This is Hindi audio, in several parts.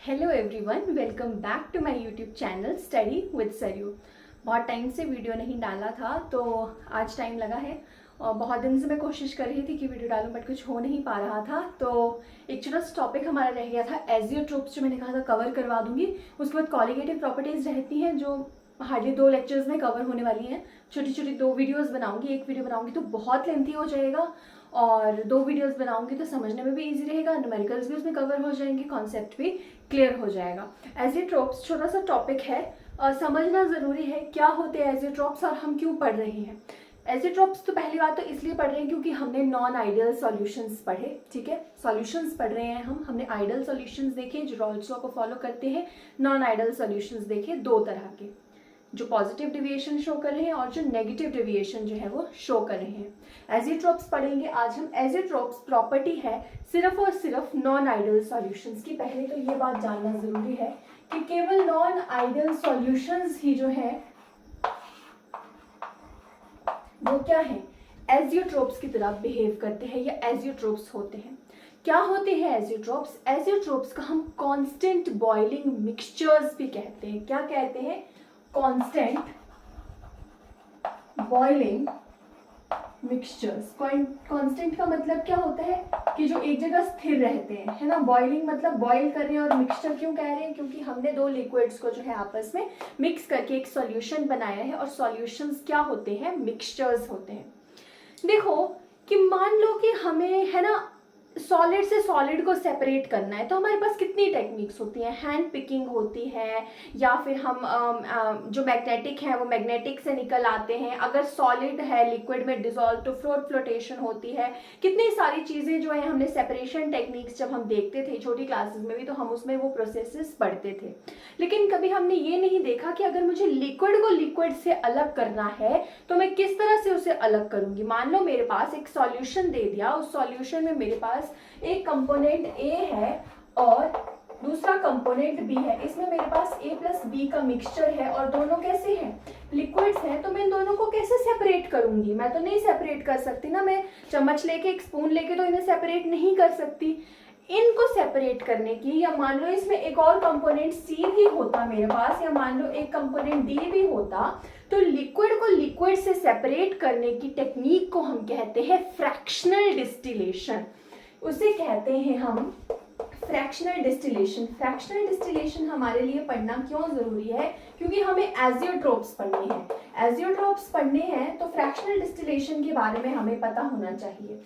Hello everyone, welcome back to my YouTube channel study with Sarayu. बहुत टाइम से वीडियो नहीं डाला था तो आज टाइम लगा है और बहुत दिन से मैं कोशिश कर रही थी कि वीडियो डालूं बट कुछ हो नहीं पा रहा था। तो एक छोटा सा टॉपिक हमारा रह गया था एजियोट्रोप्स, जो मैंने कहा था कवर करवा दूंगी। उसके बाद कॉलिगेटिव प्रॉपर्टीज़ रहती हैं जो हार्डली 2 लेक्चर्स में कवर होने वाली हैं। छोटी छोटी 2 वीडियोस बनाऊंगी, एक वीडियो बनाऊंगी तो बहुत लेंथी हो जाएगा और 2 वीडियोस बनाऊंगी तो समझने में भी इजी रहेगा, न्यूमेरिकल्स भी उसमें कवर हो जाएंगे, कॉन्सेप्ट भी क्लियर हो जाएगा। एजियोट्रोप्स छोटा सा टॉपिक है, समझना ज़रूरी है क्या होते हैं एजियोट्रोप्स और हम क्यों पढ़ रहे हैं। एजियोट्रोप्स तो पहली बात तो इसलिए पढ़ रहे हैं क्योंकि हमने नॉन आइडियल सॉल्यूशंस पढ़े, ठीक है। सॉल्यूशंस पढ़ रहे हैं हमने आइडियल सॉल्यूशंस देखे जो रॉल्स लॉ को फॉलो करते हैं, नॉन आइडियल सॉल्यूशंस देखे 2 तरह के, जो पॉजिटिव डेविएशन शो कर रहे हैं और जो नेगेटिव डेविएशन जो है वो शो कर रहे हैं। एजियोट्रोप्स पढ़ेंगे आज हम। एजियोट्रोप्स प्रॉपर्टी है सिर्फ और सिर्फ नॉन आइडियल सॉल्यूशंस की। पहले तो ये बात जानना जरूरी है कि केवल नॉन आइडियल सॉल्यूशंस ही जो है वो क्या है, एजियोट्रोप्स की तरह बिहेव करते हैं या एजियोट्रोप्स होते हैं। क्या होते हैं एजियोट्रोप्स? एजियोट्रोप्स का हम कांस्टेंट बॉइलिंग मिक्सचर्स भी कहते हैं। क्या कहते हैं? Constant boiling mixtures. कांस्टेंट का मतलब क्या होता है कि जो एक जगह स्थिर रहते हैं, है ना। बॉइलिंग मतलब बॉइल कर रहे हैं, और मिक्सचर क्यों कह रहे हैं? क्योंकि हमने 2 लिक्विड्स को जो है आपस में मिक्स करके एक सॉल्यूशन बनाया है, और सॉल्यूशंस क्या होते हैं? मिक्सचर्स होते हैं। देखो कि मान लो कि हमें, है ना, सॉलिड से सॉलिड को सेपरेट करना है तो हमारे पास कितनी टेक्निक्स होती हैं। हैंड पिकिंग होती है, या फिर हम जो मैग्नेटिक है वो मैग्नेटिक से निकल आते हैं। अगर सॉलिड है लिक्विड में डिसॉल्व तो फ्लोटेशन होती है। कितनी सारी चीज़ें जो है हमने सेपरेशन टेक्निक्स जब हम देखते थे छोटी क्लासेस में भी तो हम उसमें वो प्रोसेसेस पढ़ते थे। लेकिन कभी हमने ये नहीं देखा कि अगर मुझे लिक्विड को लिक्विड से अलग करना है तो मैं किस तरह से उसे अलग करूंगी। मान लो मेरे पास एक सॉल्यूशन दे दिया, उस सॉल्यूशन में मेरे पास एक कंपोनेंट A है और दूसरा कंपोनेंट B है। इसमें मेरे पास A प्लस B का मिक्सचर है और दोनों कैसे हैं? लिक्विड्स हैं। तो मैं इन दोनों को कैसे सेपरेट करूंगी? मैं तो नहीं सेपरेट कर सकती ना। मैं चम्मच लेके, एक स्पून लेके तो इन्हें सेपरेट नहीं कर सकती। इनको सेपरेट करने की, या मान लो इसमें एक और कंपोनेंट C भी होता मेरे पास, या मान लो एक कंपोनेंट D भी होता, तो लिक्विड को लिक्विड से सेपरेट करने की टेक्निक को हम कहते हैं फ्रैक्शनल डिस्टिलेशन। उसे कहते हैं हम फ्रैक्शनल डिस्टिलेशन। फ्रैक्शनल डिस्टिलेशन हमारे लिए पढ़ना क्यों जरूरी है? क्योंकि हमें एजियोट्रोप्स पढ़ने हैं। एजियोट्रोप्स पढ़ने हैं तो फ्रैक्शनल डिस्टिलेशन के बारे में हमें पता होना चाहिए।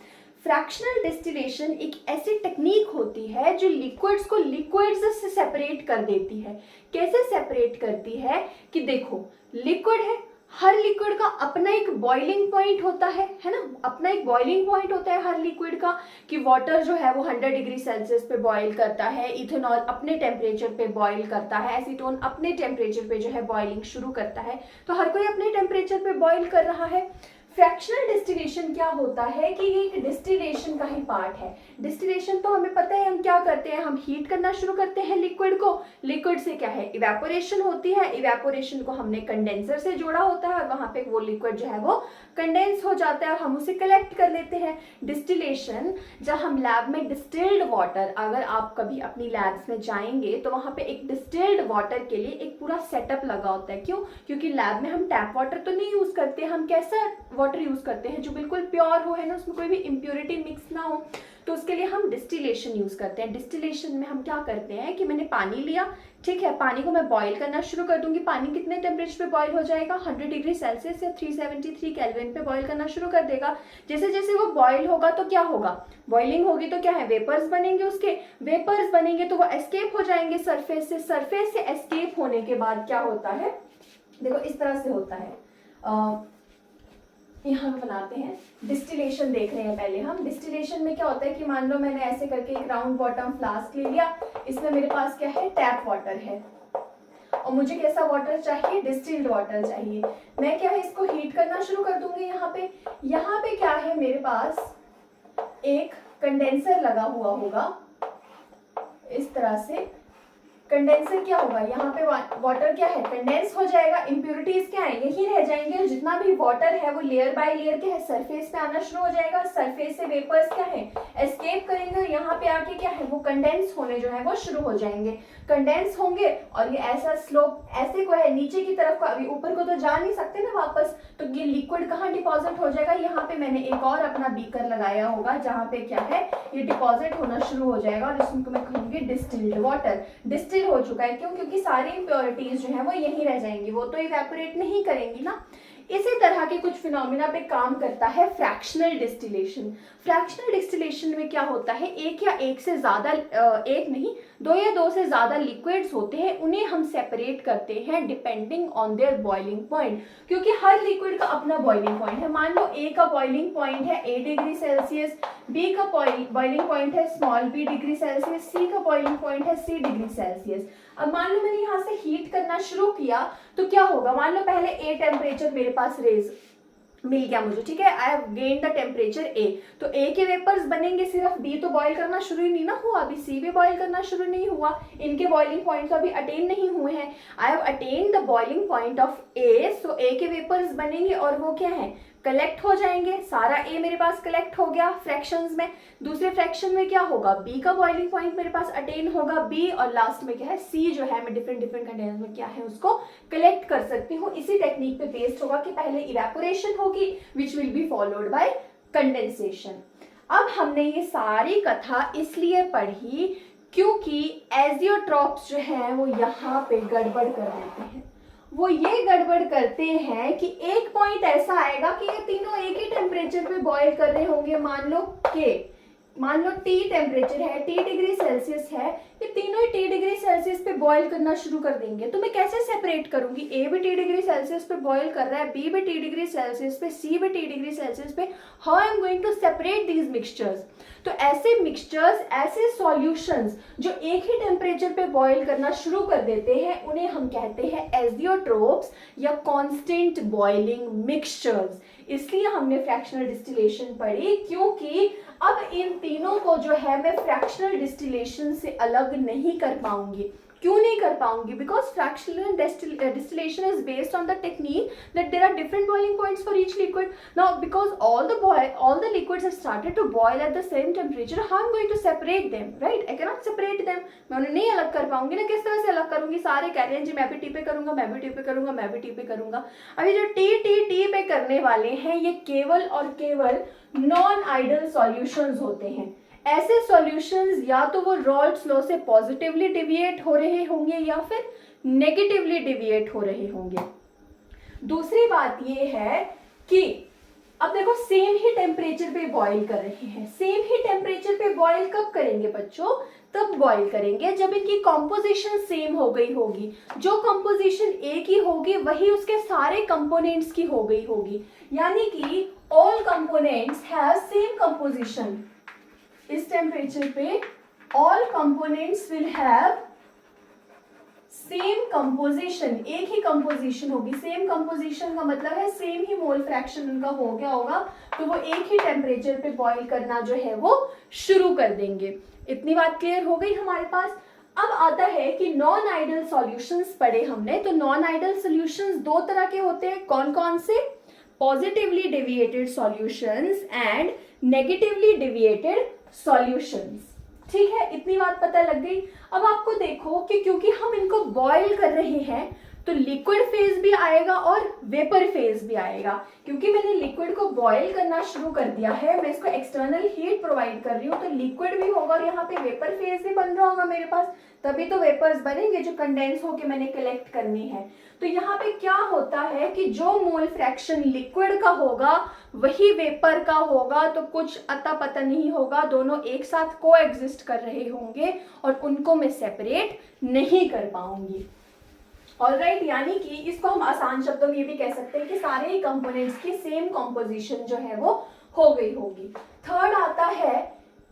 फ्रैक्शनल डिस्टिलेशन एक ऐसी टेक्निक होती है जो लिक्विड्स को लिक्विड्स से सेपरेट कर देती है। कैसे सेपरेट करती है? कि देखो, लिक्विड है, हर लिक्विड का अपना एक बॉइलिंग पॉइंट होता है ना। अपना एक बॉइलिंग पॉइंट होता है हर लिक्विड का, कि वाटर जो है वो 100 डिग्री सेल्सियस पे बॉईल करता है, इथेनॉल अपने टेम्परेचर पे बॉईल करता है, एसीटोन अपने टेम्परेचर पे जो है बॉइलिंग शुरू करता है। तो हर कोई अपने टेम्परेचर पे बॉईल कर रहा है। फ्रैक्शनल डिस्टिलेशन क्या होता है कि ये एक डिस्टिलेशन का ही पार्ट है। डिस्टिलेशन तो हमें पता है हम क्या करते हैं, हम हीट करना शुरू करते हैं लिक्विड को। लिक्विड से क्या है? इवेपोरेशन होती है। इवेपोरेशन को हमने कंडेंसर से जोड़ा होता है और वहां पे वो लिक्विड जो है वो कंडेंस हो जाता है और हम उसे कलेक्ट कर लेते हैं। डिस्टिलेशन, जब हम लैब में डिस्टिल्ड वाटर, अगर आप कभी अपनी लैब्स में जाएंगे तो वहां पे एक डिस्टिल्ड वाटर के लिए एक पूरा सेटअप लगा होता है। क्यों? क्योंकि लैब में हम टैप वाटर तो नहीं यूज करते, हम कैसा वाटर यूज करते हैं? जो बिल्कुल प्योर हो, है ना, उसमें कोई भी इम्प्योरिटी मिक्स ना हो। तो उसके लिए हम डिस्टिलेशन यूज करते हैं। डिस्टिलेशन में हम क्या करते हैं कि मैंने पानी लिया, ठीक है, पानी को मैं बॉईल करना शुरू कर दूंगी। पानी कितने टेम्परेचर पे बॉईल हो जाएगा? 100 डिग्री सेल्सियस या 373 केल्विन पे बॉईल करना शुरू कर देगा। जैसे जैसे वो बॉईल होगा तो क्या होगा? बॉइलिंग होगी तो क्या है? वेपर्स बनेंगे। उसके वेपर्स बनेंगे तो वो एस्केप हो जाएंगे सरफेस से। सरफेस से एस्केप होने के बाद क्या होता है? देखो इस तरह से होता है। यहाँ पे बनाते हैं, डिस्टिलेशन देख रहे हैं पहले हम। डिस्टिलेशन में क्या होता है कि मान लो मैंने ऐसे करके एक राउंड बॉटम फ्लास्क ले लिया, इसमें मेरे पास क्या है? टैप वाटर है, और मुझे कैसा वाटर चाहिए? डिस्टिल्ड वाटर चाहिए। मैं क्या है, इसको हीट करना शुरू कर दूंगी। यहाँ पे क्या है? मेरे पास एक कंडेंसर लगा हुआ होगा इस तरह से, कंडेंसर क्या होगा, यहाँ पे वाटर क्या है, कंडेंस हो जाएगा, इम्प्योरिटीज क्या है, यही रह जाएंगे, जितना भी वाटर है वो लेयर बाय लेयर क्या है, सरफेस पे आना शुरू हो जाएगा, सरफेस से वेपर्स क्या है, एस्केप करेंगे और यहाँ पे आके क्या है वो कंडेंस होने जो है वो शुरू हो जाएंगे, कंडेंस होंगे और ये ऐसा स्लोप ऐसे को है नीचे की तरफ को, अभी ऊपर को तो जा नहीं सकते ना वापस, तो ये लिक्विड कहाँ डिपॉजिट हो जाएगा, यहाँ पे मैंने एक और अपना बीकर लगाया होगा जहाँ पे क्या है ये डिपॉजिट होना शुरू हो जाएगा और इसको मैं कहूंगी डिस्टिल्ड वाटर। डिस्टिल हो चुका है, क्यों, क्योंकि सारी इंप्योरिटीज जो है वो यहीं रह जाएंगी, वो तो इवेपोरेट नहीं करेंगी ना। इसी तरह के कुछ फिनोमिना पे काम करता है फ्रैक्शनल डिस्टिलेशन। फ्रैक्शनल डिस्टिलेशन में क्या होता है, एक या एक से ज्यादा, एक नहीं दो या दो से ज्यादा लिक्विड्स होते हैं, उन्हें हम सेपरेट करते हैं depending on their boiling point, क्योंकि हर लिक्विड का अपना बॉइलिंग पॉइंट है। मान लो ए का बॉइलिंग पॉइंट है 8 डिग्री सेल्सियस, बी का बॉइलिंग पॉइंट है स्मॉल b डिग्री सेल्सियस, सी का बॉइलिंग पॉइंट है c डिग्री सेल्सियस। अब मान लो मैंने यहाँ से हीट करना शुरू किया तो क्या होगा, मान लो पहले ए टेम्परेचर मेरे पास रेज मिल गया मुझे, ठीक है, I have gain the temperature A, तो ए के वेपर्स बनेंगे, सिर्फ बी तो बॉईल करना शुरू ही नहीं ना हुआ, अभी सी भी बॉईल करना शुरू नहीं हुआ, इनके बॉइलिंग पॉइंट अभी अटेन नहीं हुए हैं। I have attain the boiling point of A, so A के वेपर्स बनेंगे और वो क्या है, कलेक्ट हो जाएंगे, सारा ए मेरे पास कलेक्ट हो गया फ्रैक्शंस में। दूसरे फ्रैक्शन में क्या होगा, बी का बॉइलिंग पॉइंट मेरे पास अटेन होगा बी, और लास्ट में क्या है सी जो है मैं डिफरेंट डिफरेंट कंटेनर में क्या है उसको कलेक्ट कर सकती हूँ। इसी टेक्निक पे बेस्ड होगा कि पहले इवेपोरेशन होगी which will be followed by condensation. अब हमने ये सारी कथा इसलिए पढ़ी क्योंकि एजियोट्रॉप्स जो है वो यहाँ पे गड़बड़ कर देते हैं। वो ये गड़बड़ करते हैं कि एक पॉइंट ऐसा आएगा कि ये तीनों एक ही टेम्परेचर पे बॉईल कर रहे होंगे, मान लो T टेम्परेचर है, T डिग्री सेल्सियस है, ये तीनों ही T डिग्री सेल्सियस पे बॉईल करना शुरू कर देंगे, तो मैं कैसे सेपरेट करूंगी, A भी T डिग्री सेल्सियस पे बॉईल कर रहा है, B भी T डिग्री सेल्सियस पे, C भी T डिग्री सेल्सियस पे, how I am going to separate these mixtures. तो ऐसे मिक्सचर्स, ऐसे सॉल्यूशंस जो एक ही टेम्परेचर पे बॉईल करना शुरू कर देते हैं, उन्हें हम कहते हैं एजियोट्रोप्स या कांस्टेंट बॉइलिंग मिक्सचर्स। इसलिए हमने फ्रैक्शनल डिस्टिलेशन पढ़ी, क्योंकि अब इन तीनों को जो है मैं फ्रैक्शनल डिस्टिलेशन से अलग नहीं कर पाऊंगी। क्यों नहीं कर पाऊंगी, because fractional distillation is based on the technique that there are different boiling points for each liquid. Now because all the liquids have started to boil at the same temperature, how I'm going to separate them, right? I cannot separate them. मैं उन्हें नहीं अलग कर पाऊंगी ना, किस तरह से अलग करूंगी, सारे कह रहे हैं जी मैं भी टी पे करूंगा, मैं भी टी पे करूंगा, मैं भी टी पे करूंगा। अभी जो टी पे करने वाले हैं ये केवल और केवल नॉन आइडल सॉल्यूशंस होते हैं। ऐसे सॉल्यूशंस या तो वो रॉल्ड्स लॉ से पॉजिटिवली डिविएट हो रहे होंगे या फिर नेगेटिवली डिविएट हो रहे होंगे। दूसरी बात ये है कि अब देखो सेम ही टेम्परेचर पे बॉईल कर रहे हैं, सेम ही टेम्परेचर पे बॉईल कब करेंगे बच्चों, तब बॉईल करेंगे जब इनकी कॉम्पोजिशन सेम हो गई होगी। जो कॉम्पोजिशन एक ही होगी वही उसके सारे कंपोनेंट्स की हो गई होगी, यानी कि all components have same composition. इस टेम्परेचर पे all components will have same composition, एक ही कंपोजिशन होगी। सेम कंपोजिशन का मतलब है सेम ही मोल फ्रैक्शन उनका हो गया होगा, तो वो एक ही टेम्परेचर पे बॉईल करना जो है वो शुरू कर देंगे। इतनी बात क्लियर हो गई हमारे पास। अब आता है कि नॉन आइडल सॉल्यूशंस पढ़े हमने, तो नॉन आइडल सॉल्यूशंस दो तरह के होते हैं, कौन कौन से, positively deviated solutions and negatively deviated solutions. ठीक है, इतनी बात पता लग गई। अब आपको देखो कि क्योंकि हम इनको बॉईल कर रहे हैं तो लिक्विड फेज भी आएगा और वेपर फेज भी आएगा। क्योंकि मैंने लिक्विड को बॉईल करना शुरू कर दिया है, मैं इसको एक्सटर्नल हीट प्रोवाइड कर रही हूँ, तो लिक्विड भी होगा और यहाँ पे वेपर फेज भी बन रहा होगा मेरे पास, तभी तो वेपर्स बनेंगे जो कंडेंस होके मैंने कलेक्ट करनी है। तो यहाँ पे क्या होता है कि जो मोल फ्रैक्शन लिक्विड का होगा वही वेपर का होगा, तो कुछ अता पता नहीं होगा, दोनों एक साथ को एग्जिस्ट कर रहे होंगे और उनको मैं सेपरेट नहीं कर पाऊंगी। ऑलराइट, यानी कि इसको हम आसान शब्दों में ये भी कह सकते हैं कि सारे ही कंपोनेंट्स की सेम कॉम्पोजिशन जो है वो हो गई होगी। थर्ड आता है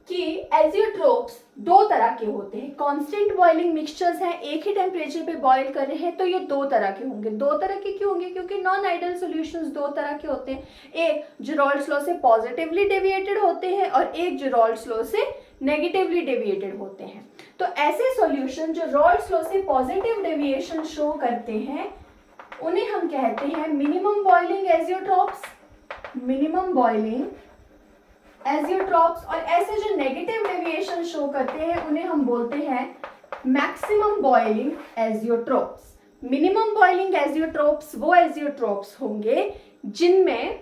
कि एजियोट्रोप्स दो तरह के होते हैं। कांस्टेंट बॉइलिंग मिक्सचर्स हैं, एक ही टेम्परेचर पे बॉईल कर रहे हैं, तो ये दो तरह के होंगे। दो तरह के क्यों होंगे, क्योंकि नॉन आइडल सॉल्यूशंस दो तरह के होते हैं, एक जो रॉल्ड्स लॉ से पॉजिटिवली डेविएटेड होते हैं और एक जो रॉल्ड्स लॉ से नेगेटिवली डेविएटेड होते हैं। तो ऐसे सॉल्यूशन जो रॉल्स लॉ से पॉजिटिव डेविएशन शो करते हैं उन्हें हम कहते हैं minimum boiling azeotropes, minimum boiling azeotropes. और ऐसे जो नेगेटिव डेविएशन शो करते हैं उन्हें हम बोलते हैं maximum boiling azeotropes. Minimum boiling azeotropes वो एजियोट्रॉप्स होंगे जिनमें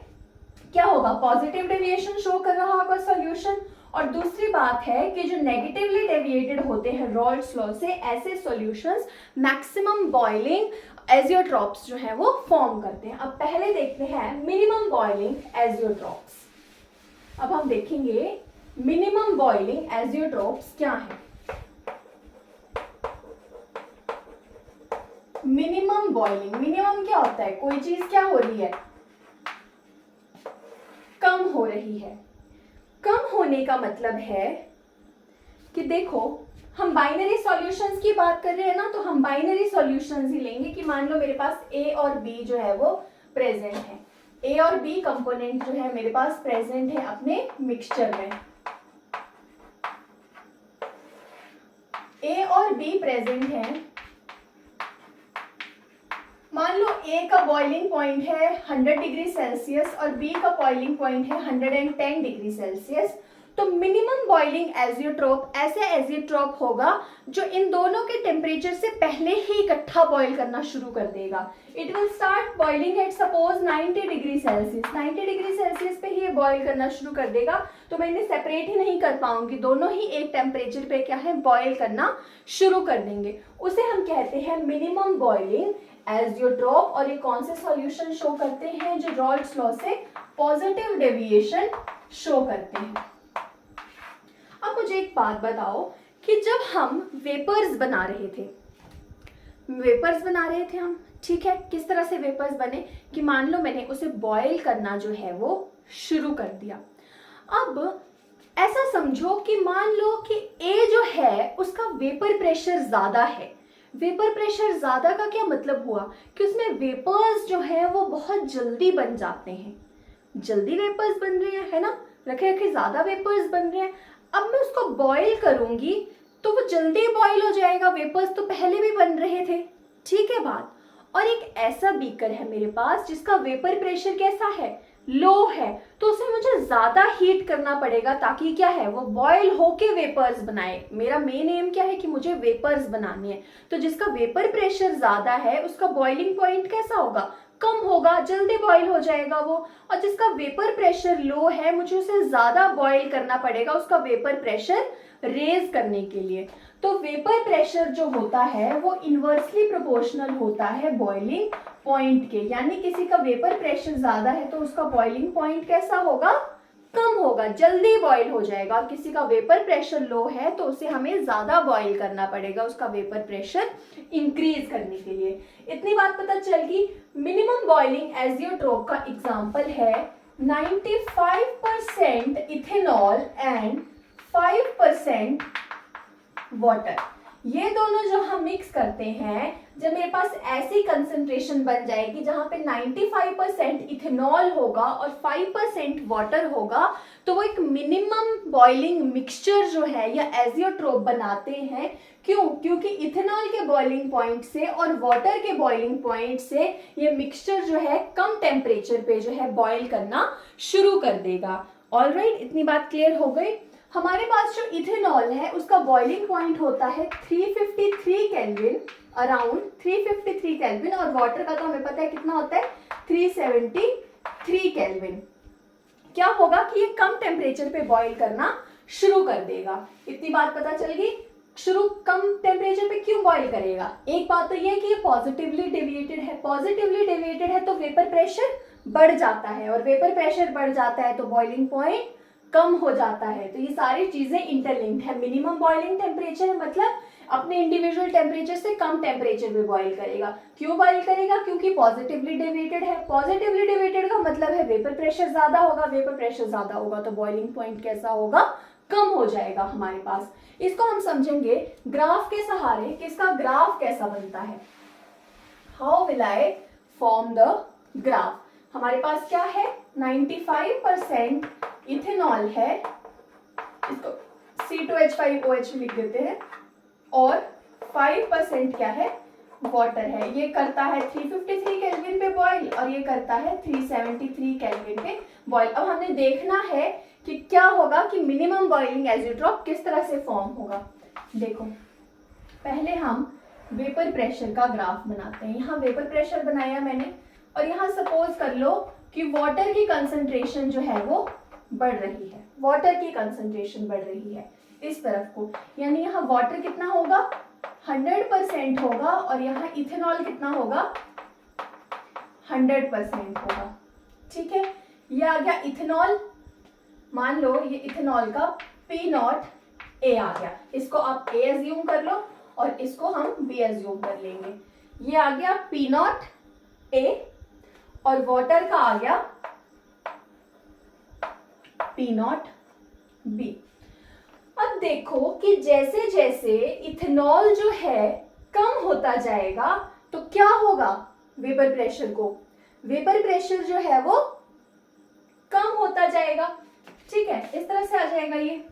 क्या होगा, पॉजिटिव डेविएशन शो कर रहा होगा सॉल्यूशन। और दूसरी बात है कि जो नेगेटिवली डेविएटेड होते हैं रॉल्स लॉ से, ऐसे सॉल्यूशंस मैक्सिमम बॉइलिंग एजियोट्रॉप्स जो है वो फॉर्म करते हैं। अब पहले देखते हैं मिनिमम बॉइलिंग एजियोट्रॉप्स। अब हम देखेंगे मिनिमम बॉइलिंग एजियोट्रॉप्स क्या है। मिनिमम बॉइलिंग, मिनिमम क्या होता है, कोई चीज क्या हो रही है, कम हो रही है। कम होने का मतलब है कि देखो हम बाइनरी सॉल्यूशंस की बात कर रहे हैं ना, तो हम बाइनरी सॉल्यूशंस ही लेंगे कि मान लो मेरे पास ए और बी जो है वो प्रेजेंट है, ए और बी कंपोनेंट जो है मेरे पास प्रेजेंट है अपने मिक्सचर में। ए और बी प्रेजेंट है, मान लो ए का बॉइलिंग पॉइंट है 100 डिग्री सेल्सियस और बी का बॉइलिंग पॉइंट है 110 डिग्री सेल्सियस। तो मिनिमम बॉइलिंग एजियोट्रोप ऐसे एजियोट्रोप होगा जो इन दोनों के टेम्परेचर से पहले ही इकट्ठा बॉइल करना शुरू कर देगा। It will start boiling at suppose 90 degree Celsius, 90 degree Celsius पे ही ये बॉइल करना शुरू कर देगा। तो मैं इन्हें सेपरेट ही नहीं कर पाऊंगी, दोनों ही एक टेम्परेचर पे क्या है बॉइल करना शुरू कर देंगे। उसे हम कहते हैं मिनिमम बॉइलिंग एजियोट्रोप। और ये कौन से सॉल्यूशन शो करते हैं, जो रॉल्स लॉ से पॉजिटिव डेविएशन शो करते हैं। अब मुझे एक बात बताओ कि जब हम वेपर्स बना रहे थे, हम, ठीक है, किस तरह से वेपर्स बने कि मान लो मैंने उसे बॉईल करना जो है वो शुरू कर दिया। अब ऐसा समझो कि मान लो कि ए जो है उसका वेपर प्रेशर ज्यादा है। वेपर प्रेशर ज्यादा का क्या मतलब हुआ कि उसमें वेपर्स जो है वो बहुत जल्दी बन जाते हैं, जल्दी वेपर्स बन रहे हैं, है ना, रखे रखे ज्यादा वेपर्स बन रहे हैं। अब मैं उसको बॉईल करूंगी तो वो जल्दी बॉईल हो जाएगा, वेपर्स तो पहले भी बन रहे थे, ठीक है बात। और एक ऐसा बीकर है मेरे पास जिसका वेपर प्रेशर कैसा है, लो है, तो उसे मुझे ज्यादा हीट करना पड़ेगा ताकि क्या है वो बॉईल होके वेपर्स बनाए। मेरा मेन एम क्या है कि मुझे वेपर्स बनानी है। तो जिसका वेपर प्रेशर ज्यादा है उसका बॉइलिंग पॉइंट कैसा होगा, कम होगा, जल्दी बॉईल हो जाएगा वो। और जिसका वेपर प्रेशर लो है मुझे उसे ज्यादा बॉईल करना पड़ेगा उसका वेपर प्रेशर रेज करने के लिए। तो वेपर प्रेशर जो होता है वो इनवर्सली प्रोपोर्शनल होता है बॉइलिंग पॉइंट के, यानी किसी का वेपर प्रेशर ज्यादा है तो उसका बॉइलिंग पॉइंट कैसा होगा, कम होगा, जल्दी बॉईल हो जाएगा। किसी का वेपर प्रेशर लो है तो उसे हमें ज्यादा बॉईल करना पड़ेगा उसका वेपर प्रेशर इंक्रीज करने के लिए। इतनी बात पता चल गई। मिनिमम बॉइलिंग एजियोट्रोप का एग्जांपल है 95% इथेनॉल एंड 5% वाटर। ये दोनों जो हम मिक्स करते हैं, जब मेरे पास ऐसी कंसंट्रेशन बन जाएगी जहां पे 95% इथेनॉल होगा और 5% वाटर होगा, तो वो एक मिनिमम बॉइलिंग मिक्सचर जो है या एजियोट्रोप बनाते हैं। क्यों? क्योंकि इथेनॉल के बॉइलिंग पॉइंट से और वाटर के बॉइलिंग पॉइंट से ये मिक्सचर जो है कम टेम्परेचर पे जो है बॉइल करना शुरू कर देगा। ऑलराइट, इतनी बात क्लियर हो गई। हमारे पास जो इथेनॉल है उसका बॉइलिंग पॉइंट होता है 353 केल्विन, अराउंड 353 केल्विन, और वाटर का तो हमें पता है कितना होता है 373 केल्विन। क्या होगा कि ये कम टेम्परेचर पे बॉईल करना शुरू कर देगा। इतनी बात पता चल गई। शुरू कम टेम्परेचर पे क्यों बॉईल करेगा? एक बात तो ये है कि ये पॉजिटिवली डेविएटेड है, पॉजिटिवली डेविएटेड है तो वेपर प्रेशर बढ़ जाता है, और वेपर प्रेशर बढ़ जाता है तो बॉइलिंग पॉइंट कम हो जाता है। तो ये सारी चीजें इंटरलिंक्ड है। मिनिमम बॉइलिंग टेम्परेचर मतलब अपने इंडिविजुअल टेम्परेचर से कम टेम्परेचर पे बॉईल करेगा। क्यों बॉईल करेगा? क्योंकि पॉजिटिवली डेविएटेड है। पॉजिटिवली डेविएटेड का मतलब है वेपर प्रेशर ज्यादा होगा, वेपर प्रेशर ज्यादा होगा तो बॉइलिंग पॉइंट कैसा होगा, कम हो जाएगा हमारे पास। इसको हम समझेंगे ग्राफ के सहारे कि इसका ग्राफ कैसा बनता है। How will I form the graph? हमारे पास क्या है, 95% इथेनॉल है, इसको C2H5OH लिख देते हैं, और 5% क्या है, वाटर है। ये करता है 353 केल्विन पे बॉईल और ये करता है 373 केल्विन पे बॉईल। अब हमने देखना है कि क्या होगा कि मिनिमम बॉइलिंग एजियोट्रॉप किस तरह से फॉर्म होगा। देखो पहले हम वेपर प्रेशर का ग्राफ बनाते हैं। यहाँ वेपर प्रेशर बनाया मैंने और यहाँ सपोज कर लो कि वाटर की कंसंट्रेशन जो है वो बढ़ रही है, वाटर की कंसंट्रेशन बढ़ रही है इस तरफ को, यानी यहाँ वाटर कितना होगा 100% होगा और यहाँ इथेनॉल कितना होगा 100% होगा। ठीक है, ये आ गया इथेनॉल। मान लो ये इथेनॉल का P0 A आ गया, इसको आप A एज्यूम कर लो और इसको हम B एज्यूम कर लेंगे। ये आ गया P0 A और वाटर का आ गया P0 B। अब देखो कि जैसे जैसे इथेनॉल जो है कम होता जाएगा तो क्या होगा वेपर प्रेशर को, वेपर प्रेशर जो है वो कम होता जाएगा। ठीक है, इस तरह से आ जाएगा, ये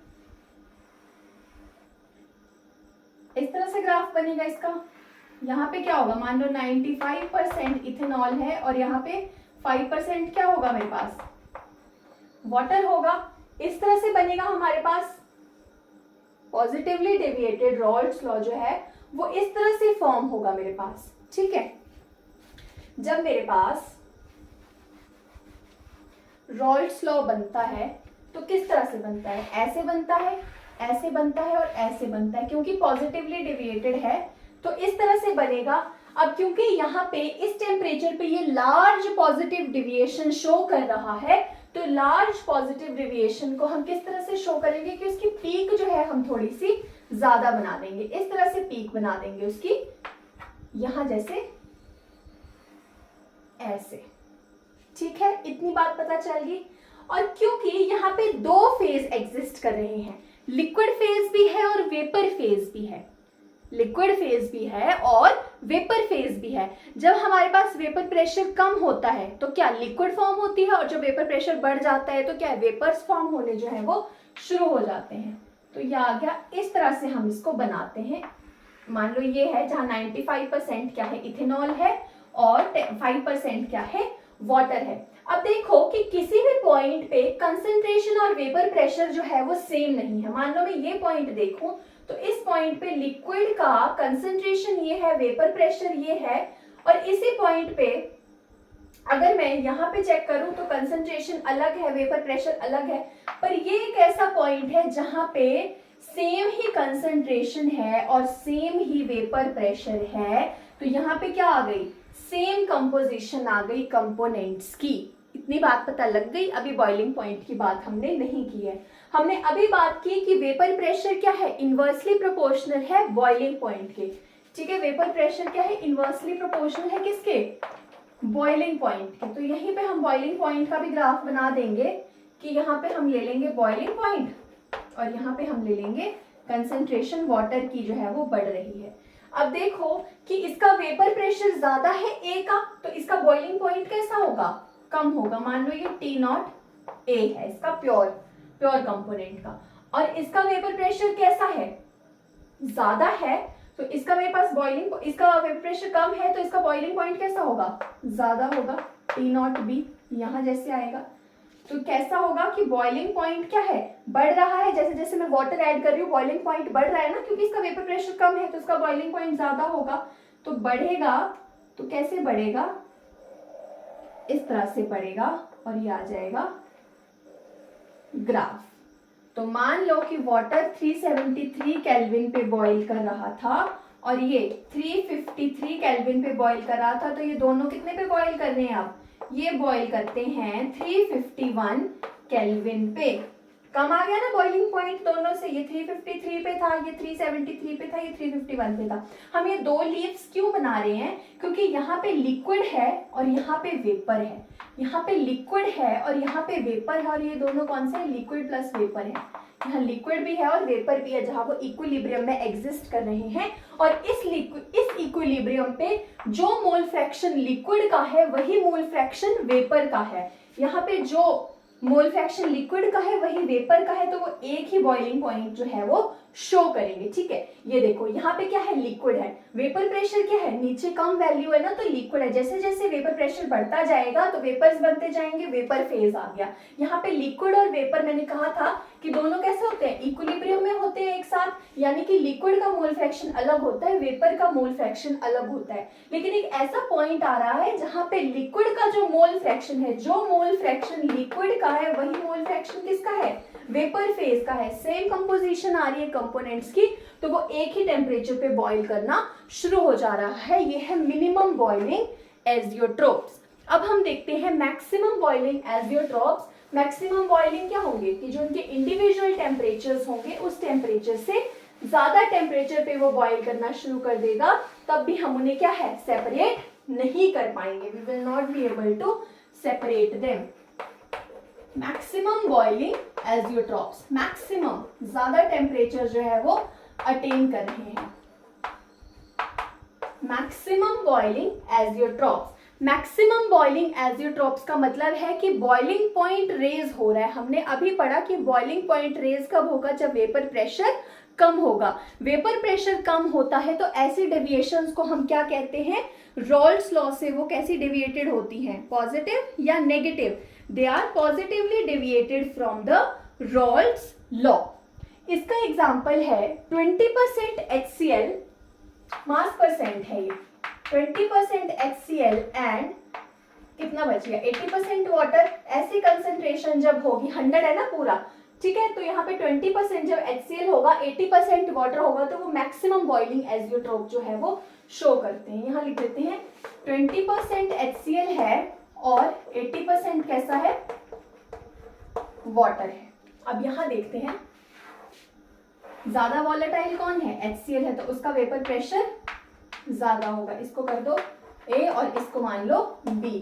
इस तरह से ग्राफ बनेगा इसका। यहाँ पे क्या होगा, मान लो 95% इथेनॉल है और यहाँ पे 5% क्या होगा मेरे पास, वाटर होगा। इस तरह से बनेगा हमारे पास पॉजिटिवली डेविएटेड रॉल्ड्स लॉ जो है वो इस तरह से फॉर्म होगा मेरे पास। ठीक है, जब मेरे पास रॉल्ड्स लॉ बनता है तो किस तरह से बनता है, ऐसे बनता है, ऐसे बनता है और ऐसे बनता है। क्योंकि पॉजिटिवली डेविएटेड है तो इस तरह से बनेगा। अब क्योंकि यहाँ पे इस टेम्परेचर पे ये लार्ज पॉजिटिव डेविएशन शो कर रहा है तो लार्ज पॉजिटिव डेविएशन को हम किस तरह से शो करेंगे कि उसकी पीक जो है हम थोड़ी सी ज्यादा बना देंगे, इस तरह से पीक बना देंगे उसकी, यहां जैसे ऐसे। ठीक है, इतनी बात पता चल गई। और क्योंकि यहाँ पे दो फेज एग्जिस्ट कर रहे हैं, लिक्विड फेज भी है और वेपर फेज भी है, लिक्विड फेज भी है और वेपर फेज भी है। जब हमारे पास वेपर प्रेशर कम होता है तो क्या लिक्विड फॉर्म होती है और जब वेपर प्रेशर बढ़ जाता है तो क्या वेपर्स फॉर्म होने जो है वो शुरू हो जाते हैं। तो ये आ गया, इस तरह से हम इसको बनाते हैं। मान लो ये है जहां 95% क्या है, इथेनॉल है और 5% क्या है, वाटर है। अब देखो कि किसी भी पॉइंट पे कंसंट्रेशन और वेपर प्रेशर जो है वो सेम नहीं है। मान लो मैं ये पॉइंट देखूं तो इस पॉइंट पे लिक्विड का कंसंट्रेशन ये है, वेपर प्रेशर ये है, और इसी पॉइंट पे अगर मैं यहाँ पे चेक करूं तो कंसंट्रेशन अलग है, वेपर प्रेशर अलग है। पर ये एक ऐसा पॉइंट है जहां पे सेम ही कंसंट्रेशन है और सेम ही वेपर प्रेशर है। तो यहाँ पे क्या आ गई, सेम कंपोजिशन आ गई कंपोनेंट्स की। इतनी बात पता लग गई। अभी बॉइलिंग पॉइंट की बात हमने नहीं की है, हमने अभी बात की कि वेपर प्रेशर क्या है, इनवर्सली प्रोपोर्शनल है बॉइलिंग पॉइंट के। ठीक है, वेपर प्रेशर क्या है, इनवर्सली प्रोपोर्शनल है किसके, बॉइलिंग पॉइंट के। तो यहीं पे हम बॉइलिंग पॉइंट का भी ग्राफ बना देंगे कि यहाँ पे हम ले लेंगे बॉइलिंग पॉइंट और यहाँ पे हम ले लेंगे कंसंट्रेशन वाटर की जो है वो बढ़ रही है। अब देखो कि इसका वेपर प्रेशर ज्यादा है ए का तो इसका बॉइलिंग पॉइंट कैसा होगा, कम होगा। मान लो ये T0 A है इसका प्योर कंपोनेंट का, और इसका वेपर प्रेशर कैसा है, ज्यादा है, तो इसका मेरे पास इसका वेपर प्रेशर कम है तो इसका बॉइलिंग पॉइंट कैसा होगा, ज्यादा होगा, T0 B यहां जैसे आएगा। तो कैसा होगा कि बॉइलिंग पॉइंट क्या है, बढ़ रहा है। जैसे जैसे मैं वाटर ऐड कर रही हूँ बॉइलिंग पॉइंट बढ़ रहा है ना, क्योंकि इसका वेपर प्रेशर कम है तो इसका बॉइलिंग पॉइंट ज्यादा होगा। तो बढ़ेगा तो कैसे बढ़ेगा, इस तरह से बढ़ेगा और ये आ जाएगा ग्राफ। तो मान लो कि वाटर 373 केल्विन पे बॉईल कर रहा था और ये 353 केल्विन पे बॉईल कर रहा था। तो ये दोनों कितने पे बॉईल कर रहे हैं, आप ये बॉईल करते हैं 351 केल्विन पे। कम आ गया ना बॉइलिंग पॉइंट दोनों से, ये 353 पे था, ये 373 पे था, ये 351 पे था। हम ये दो लीव्स क्यों बना रहे हैं, क्योंकि यहाँ पे लिक्विड है और यहाँ पे वेपर है, यहाँ पे लिक्विड है और यहाँ पे वेपर है, और ये दोनों कौन से हैं, लिक्विड प्लस वेपर है। यहाँ लिक्विड भी है और वेपर भी है जहाँ वो इक्विलिब्रियम में एग्जिस्ट कर रहे हैं। और इस इक्विलिब्रियम पे जो मोल फ्रैक्शन लिक्विड का है वही मोल फ्रैक्शन वेपर का है। यहाँ पे जो मोल फ्रैक्शन लिक्विड का है वही वेपर का है, तो वो एक ही बॉइलिंग पॉइंट जो है वो शो करेंगे। ठीक है, ये देखो यहाँ पे क्या है, लिक्विड है, वेपर प्रेशर क्या है, नीचे कम वैल्यू है ना, तो लिक्विड है। जैसे जैसे वेपर प्रेशर बढ़ता जाएगा तो वेपर्स बनते जाएंगे, वेपर फेज आ गया। यहाँ पे लिक्विड और वेपर मैंने कहा था कि दोनों कैसे होते हैं, इक्विलिब्रियम में होते हैं एक साथ, यानी कि लिक्विड का मोल फ्रैक्शन अलग होता है, वेपर का मोल फ्रैक्शन अलग होता है। लेकिन एक ऐसा पॉइंट आ रहा है जहां पे लिक्विड का जो मोल फ्रैक्शन है, जो मोल फ्रैक्शन लिक्विड का है वही मोल फ्रैक्शन किसका है, वेपर फेज का है। सेम कंपोजिशन आ रही है कंपोनेंट्स की, तो वो एक ही टेम्परेचर पे बॉईल करना शुरू हो जा रहा है। ये है मिनिमम बॉइलिंग एजियोट्रोप्स। अब हम देखते हैं maximum boiling azeotropes. Maximum boiling क्या होंगे कि जो उनके इंडिविजुअल टेम्परेचर्स होंगे उस टेम्परेचर से ज्यादा टेम्परेचर पे वो बॉईल करना शुरू कर देगा, तब भी हम उन्हें क्या है, सेपरेट नहीं कर पाएंगे। We will not be able to separate them. Maximum boiling azeotropes, maximum ज्यादा टेम्परेचर जो है वो अटेन कर रहे हैं। Maximum boiling azeotropes, maximum boiling azeotropes का मतलब है कि बॉइलिंग पॉइंट रेज हो रहा है। हमने अभी पढ़ा कि बॉइलिंग पॉइंट रेज कब होगा, जब वेपर प्रेशर कम होगा। वेपर प्रेशर कम होता है तो ऐसी डेविएशंस को हम क्या कहते हैं, रॉल्स लॉ से वो कैसी डेविएटेड होती हैं, पॉजिटिव या negative. They are positively deviated from the Raoult's law. इसका एग्जांपल है 20% HCl, मास परसेंट है ये, 20% HCl एंड कितना बच गया 80% वाटर। ऐसी कंसेंट्रेशन जब होगी, 100 है ना पूरा, ठीक है, तो यहाँ पे 20% जब HCl होगा, 80% वाटर होगा, तो वो मैक्सिमम बॉइलिंग एजियोट्रोप जो है वो शो करते हैं। यहाँ लिख देते हैं 20% HCl है और 80% कैसा है, वाटर है। अब यहाँ देखते हैं ज्यादा वॉलेटाइल कौन है, HCl है, तो उसका वेपर प्रेशर ज्यादा होगा। इसको कर दो A और इसको मान लो B।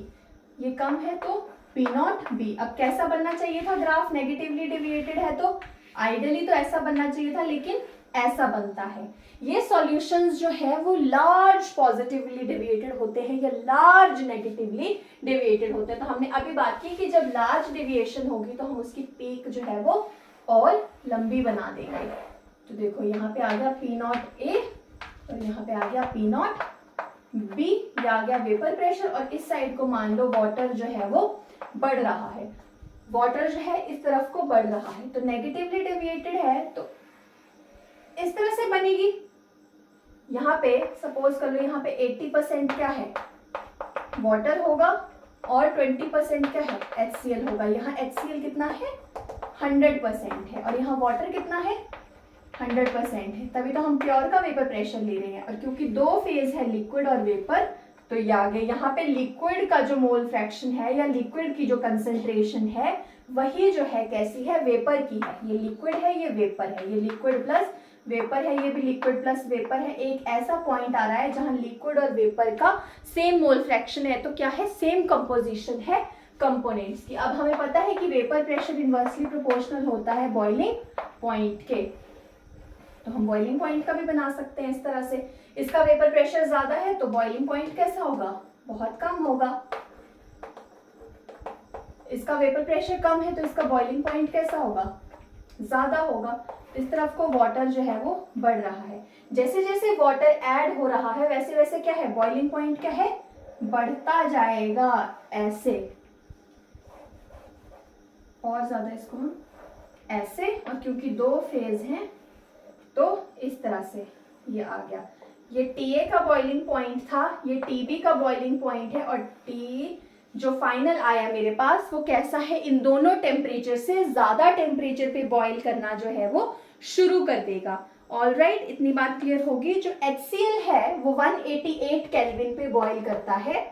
ये कम है तो P नॉट B। अब कैसा बनना चाहिए था ग्राफ, नेगेटिवली डेविएटेड है तो आइडियली तो ऐसा बनना चाहिए था, लेकिन ऐसा बनता है। ये सॉल्यूशंस जो है वो लार्ज पॉजिटिवली डेविएटेड होते हैं या लार्ज नेगेटिवली डेविएटेड होते हैं। तो हमने अभी बात की कि जब लार्ज डेविएशन होगी तो हम उसकी पीक जो है वो और लंबी बना देंगे। तो देखो यहाँ पे आ गया P नॉट A और यहाँ पे आ गया P नॉट B, ये आ गया वेपर प्रेशर, और इस साइड को मान लो वाटर जो है वो बढ़ रहा है, वाटर जो है इस तरफ को बढ़ रहा है, तो नेगेटिवली डेविएटेड है तो इस तरह से बनेगी। यहाँ पे सपोज कर लो, यहाँ पे 80% क्या है, वाटर होगा और 20% क्या है, HCl होगा। यहाँ HCl कितना है, 100% है, और यहाँ वाटर कितना है, 100% है, तभी तो हम प्योर का वेपर प्रेशर ले रहे हैं। और क्योंकि दो फेज है लिक्विड और वेपर, तो ये आगे यहाँ पे लिक्विड का जो मोल फ्रैक्शन है या लिक्विड की जो कंसेंट्रेशन है वही जो है कैसी है, वेपर की है। ये लिक्विड है, ये वेपर है, ये लिक्विड प्लस वेपर है, ये भी लिक्विड प्लस वेपर है। एक ऐसा पॉइंट आ रहा है जहां लिक्विड और वेपर का सेम मोल फ्रैक्शन है, तो क्या है, सेम कंपोजिशन है कंपोनेंट्स की। अब हमें पता है कि वेपर प्रेशर इनवर्सली प्रोपोर्शनल होता है बॉइलिंग पॉइंट के, तो हम बॉइलिंग पॉइंट का भी बना सकते हैं इस तरह से। इसका वेपर प्रेशर ज्यादा है तो बॉइलिंग पॉइंट कैसा होगा, बहुत कम होगा। इसका वेपर प्रेशर कम है तो इसका बॉइलिंग पॉइंट कैसा होगा, ज्यादा होगा। इस तरफ को वाटर जो है वो बढ़ रहा है, जैसे जैसे वाटर ऐड हो रहा है वैसे वैसे क्या है, बॉइलिंग पॉइंट क्या है, बढ़ता जाएगा ऐसे, और ज्यादा इसको हम ऐसे, और क्योंकि दो फेज हैं तो इस तरह से ये आ गया। ये TA का बॉइलिंग पॉइंट था, ये TB का बॉइलिंग पॉइंट है, और T जो फाइनल आया मेरे पास वो कैसा है, इन दोनों टेम्परेचर से ज्यादा टेम्परेचर पे बॉईल करना जो है वो शुरू कर देगा। ऑलराइट, इतनी बात क्लियर होगी। जो HCl है वो 188 केल्विन पे बॉईल करता है,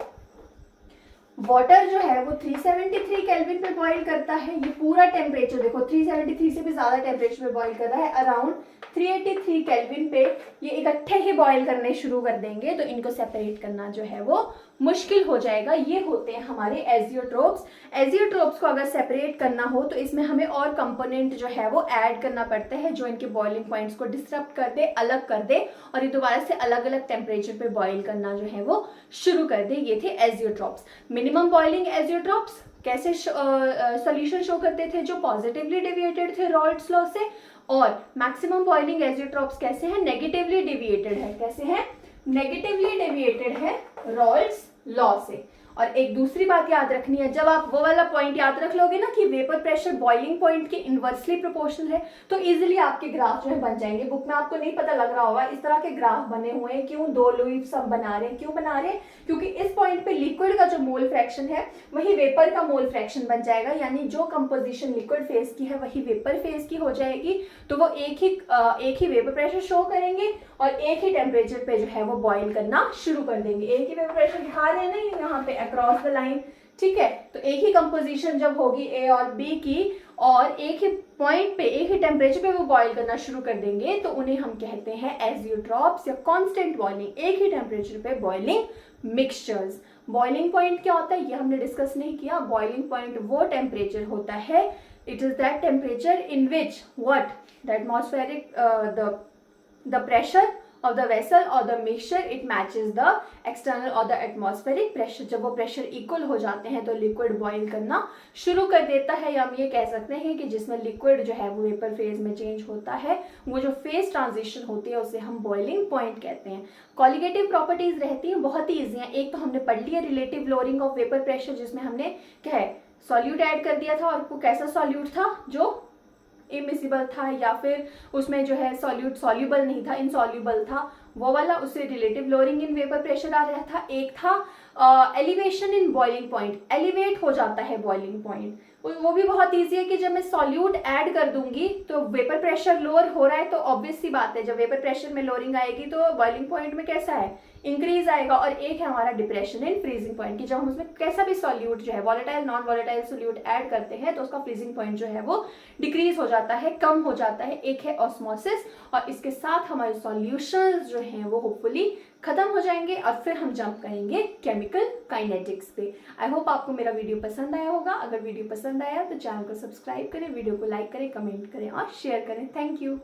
वाटर जो है वो 373 केल्विन पे बॉईल करता है। ये पूरा टेम्परेचर देखो 373 से भी ज्यादा टेम्परेचर पे बॉईल कर रहा है, अराउंड 383 केल्विन पे ये इकट्ठे ही बॉईल करने शुरू कर देंगे, तो इनको सेपरेट करना जो है वो मुश्किल हो जाएगा। ये होते हैं हमारे एजियोट्रोप्स। एजियोट्रोप्स को अगर सेपरेट करना हो तो इसमें हमें और कंपोनेंट जो है वो ऐड करना पड़ता है जो इनके बॉइलिंग पॉइंट्स को डिस्टर्ब कर दे, अलग कर दे और ये दोबारा से अलग अलग टेम्परेचर पे बॉईल करना जो है वो शुरू कर दे। ये थे एजियोट्रोप्स। मिनिमम बॉइलिंग एजियोट्रोप्स कैसे सोल्यूशन शो करते थे? जो पॉजिटिवली डेविएटेड थे रॉल्ड्स लॉ से। और मैक्सिमम बॉइलिंग एजियोट्रोप्स कैसे हैं? नेगेटिवली डेविएटेड है। कैसे हैं? नेगेटिवली डेविएटेड है रॉल्ड्स लॉ से। और एक दूसरी बात याद रखनी है, जब आप वो वाला पॉइंट याद रख लोगे ना कि वेपर प्रेशर बॉइलिंग पॉइंट के इनवर्सली प्रोपोर्शनल है, तो इजीली आपके ग्राफ जो है बन जाएंगे। बुक में आपको नहीं पता लग रहा होगा इस तरह के ग्राफ बने हुए हैं क्यों, दो लुईव सब बना रहे हैं। क्यों बना रहे हैं? क्योंकि इस पॉइंट पे लिक्विड का जो मोल फ्रैक्शन है वही वेपर का मोल फ्रैक्शन बन जाएगा, यानी जो कंपोजिशन लिक्विड फेज की है वही वेपर फेज की हो जाएगी। तो वो एक ही वेपर प्रेशर शो करेंगे और एक ही टेम्परेचर पे जो है वो बॉईल करना शुरू कर देंगे। एक ही वेपर प्रेशर दिखा रहे हैं ना यहाँ पे अक्रॉस द लाइन, ठीक है। तो एक ही कंपोजिशन जब होगी ए और बी की और एक ही पॉइंट पे एक ही टेम्परेचर पे वो बॉईल करना शुरू कर देंगे तो उन्हें हम कहते हैं एजियोट्रॉप्स या कांस्टेंट बॉइलिंग, एक ही टेम्परेचर पे बॉइलिंग मिक्सचर्स। बॉइलिंग पॉइंट क्या होता है ये हमने डिस्कस नहीं किया। बॉइलिंग पॉइंट वो टेम्परेचर होता है, it is that temperature in which what the atmospheric the pressure of the vessel or the mixture it matches the external or the atmospheric pressure। जब वो प्रेशर इक्वल हो जाते हैं तो लिक्विड बॉईल करना शुरू कर देता है, या हम ये कह सकते हैं कि जिसमें लिक्विड जो है वो वेपर फेज में चेंज होता है, वो जो फेज ट्रांजिशन होती है उसे हम बॉइलिंग पॉइंट कहते हैं। कॉलिगेटिव प्रॉपर्टीज रहती हैं, बहुत ही ईजी हैं। एक तो हमने पढ़ लिया relative lowering of vapour pressure, जिसमें हमने क्या है सॉल्यूट ऐड कर दिया था, और वो कैसा सॉल्यूट था जो इमिसिबल था या फिर उसमें जो है सॉल्यूट सॉल्यूबल नहीं था, इनसॉल्यूबल था, वो वाला, उससे relative lowering in vapour pressure आ रहा था। एक था elevation in boiling point, elevate हो जाता है बॉइलिंग पॉइंट। वो भी बहुत इजी है कि जब मैं सॉल्यूट ऐड कर दूंगी तो वेपर प्रेशर लोअर हो रहा है, तो ऑब्वियस सी बात है जब वेपर प्रेशर में लोअरिंग आएगी तो बॉइलिंग पॉइंट में कैसा है इंक्रीज आएगा। और एक है हमारा डिप्रेशन इन फ्रीजिंग पॉइंट, कि जब हम उसमें कैसा भी सॉल्यूट जो है volatile non volatile solute add करते हैं तो उसका फ्रीजिंग पॉइंट जो है वो डिक्रीज हो जाता है, कम हो जाता है। एक है ऑस्मोसिस, और इसके साथ हमारे सॉल्यूशंस जो हैं वो होपफुली खत्म हो जाएंगे और फिर हम जंप करेंगे केमिकल काइनेटिक्स पे। आई होप आपको मेरा वीडियो पसंद आया होगा। अगर वीडियो पसंद आया तो चैनल को सब्सक्राइब करें, वीडियो को लाइक करें, कमेंट करें और शेयर करें। Thank you.